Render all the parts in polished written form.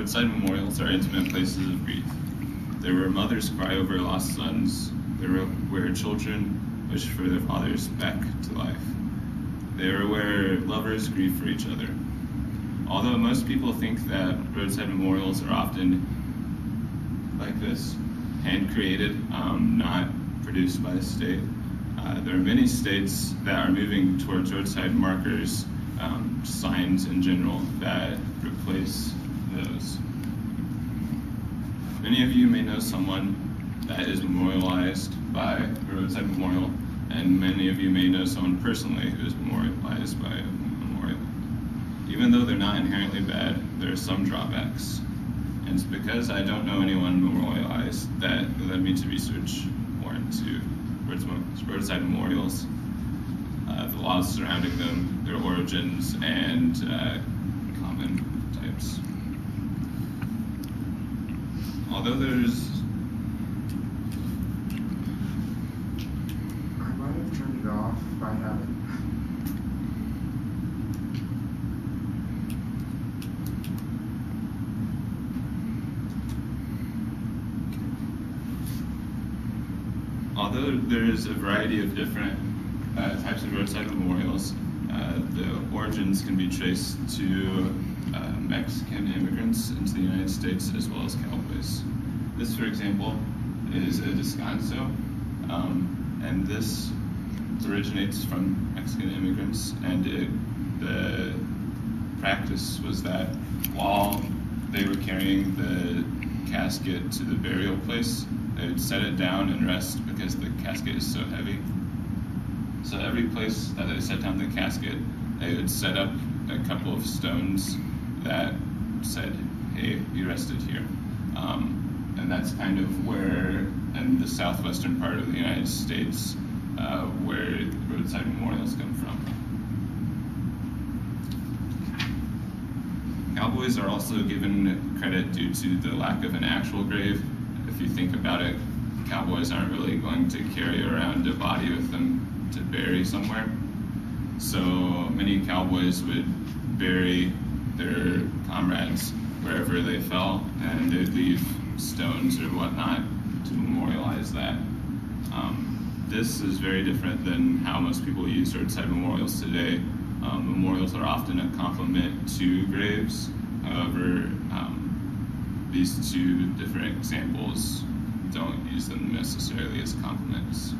Roadside memorials are intimate places of grief. They're where mothers cry over lost sons. They're where children wish for their fathers back to life. They're where lovers grieve for each other. Although most people think that roadside memorials are often like this, hand-created, not produced by the state, there are many states that are moving towards roadside markers, signs in general, that replace those. Many of you may know someone that is memorialized by a roadside memorial, and many of you may know someone personally who is memorialized by a memorial. Even though they're not inherently bad, there are some drawbacks. And it's because I don't know anyone memorialized that led me to research more into roadside memorials, the laws surrounding them, their origins, and common types. Although there's... I might have turned it off by habit. Although there is a variety of different types of roadside memorials, the origins can be traced to Mexican immigrants into the United States as well as cowboys. This, for example, is a descanso, and this originates from Mexican immigrants, and the practice was that while they were carrying the casket to the burial place, they would set it down and rest because the casket is so heavy. So every place that they set down the casket, they would set up a couple of stones that said, hey, you rested here. And that's kind of where, in the southwestern part of the United States, where roadside memorials come from. Cowboys are also given credit due to the lack of an actual grave. If you think about it, cowboys aren't really going to carry around a body with them to bury somewhere. So many cowboys would bury their comrades wherever they fell, and they'd leave stones or whatnot to memorialize that. This is very different than how most people use roadside memorials today. Memorials are often a complement to graves. However, these two different examples don't use them necessarily as complements.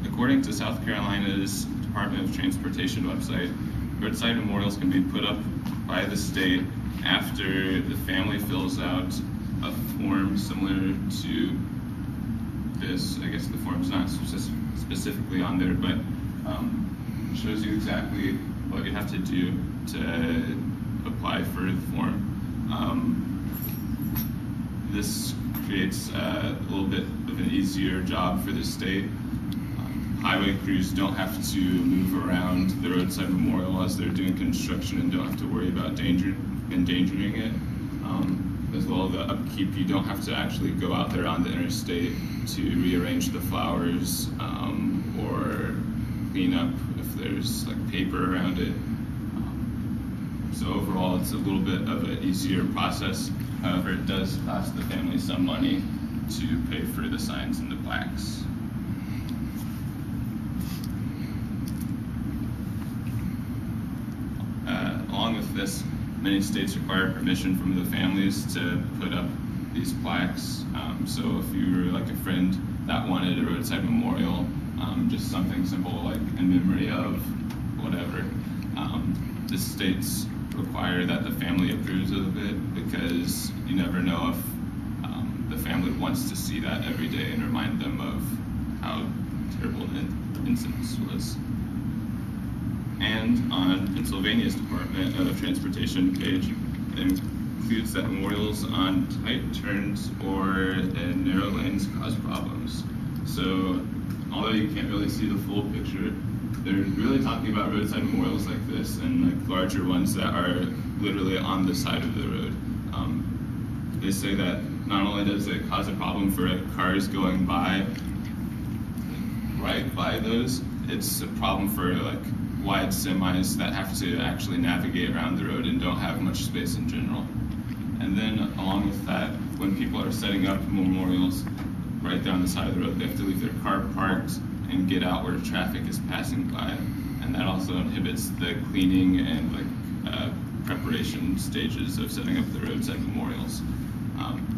According to South Carolina's Department of Transportation website, roadside memorials can be put up by the state after the family fills out a form similar to this. I guess the form's not specifically on there, but shows you exactly what you have to do to apply for the form. This creates a little bit of an easier job for the state. Highway crews don't have to move around the roadside memorial as they're doing construction and don't have to worry about endangering it. As well, the upkeep, you don't have to actually go out there on the interstate to rearrange the flowers or clean up if there's like paper around it. So overall, it's a little bit of an easier process. However, it does cost the family some money to pay for the signs and the plaques. Along with this, many states require permission from the families to put up these plaques. So if you were like a friend that wanted a roadside memorial, just something simple like in memory of whatever, the states require that the family approves of it, because you never know if the family wants to see that every day and remind them of how terrible the incident was. And on Pennsylvania's Department of Transportation page, it includes that memorials on tight turns or in narrow lanes cause problems. So although you can't really see the full picture, they're really talking about roadside memorials like this and like larger ones that are literally on the side of the road. They say that not only does it cause a problem for cars going by, right by those, it's a problem for like wide semis that have to actually navigate around the road and don't have much space in general. And then along with that, when people are setting up memorials right down the side of the road, they have to leave their car parked and get out where traffic is passing by. And that also inhibits the cleaning and preparation stages of setting up the roadside memorials.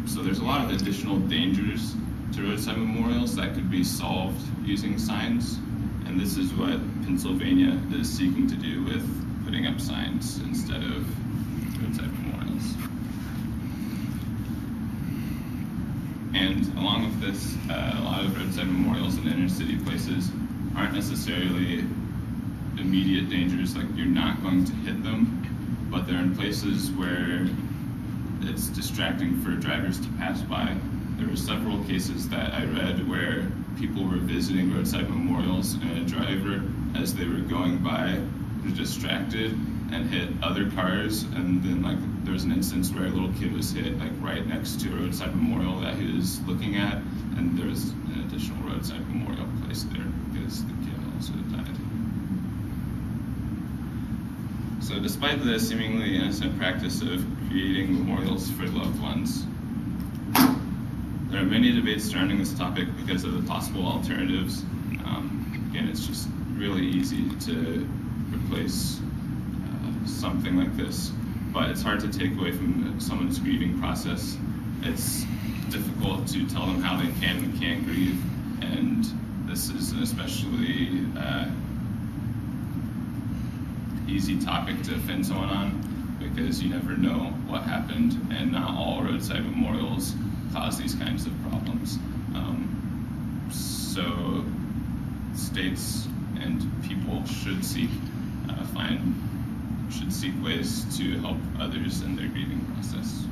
So there's a lot of additional dangers to roadside memorials that could be solved using signs. And this is what Pennsylvania is seeking to do with putting up signs instead of roadside memorials. And along with this, a lot of roadside memorials in inner city places aren't necessarily immediate dangers, like you're not going to hit them, but they're in places where it's distracting for drivers to pass by. There were several cases that I read where people were visiting roadside memorials and a driver, as they were going by, was distracted and hit other cars. And then there was an instance where a little kid was hit right next to a roadside memorial that he was looking at, and there was an additional roadside memorial placed there because the kid also died. So despite the seemingly innocent practice of creating memorials for loved ones, there are many debates surrounding this topic because of the possible alternatives. Again, it's just really easy to replace something like this, but it's hard to take away from someone's grieving process. It's difficult to tell them how they can and can't grieve, and this is an especially easy topic to offend someone on because you never know what happened, and not all roadside memorials cause these kinds of problems. So states and people should seek ways to help others in their grieving process.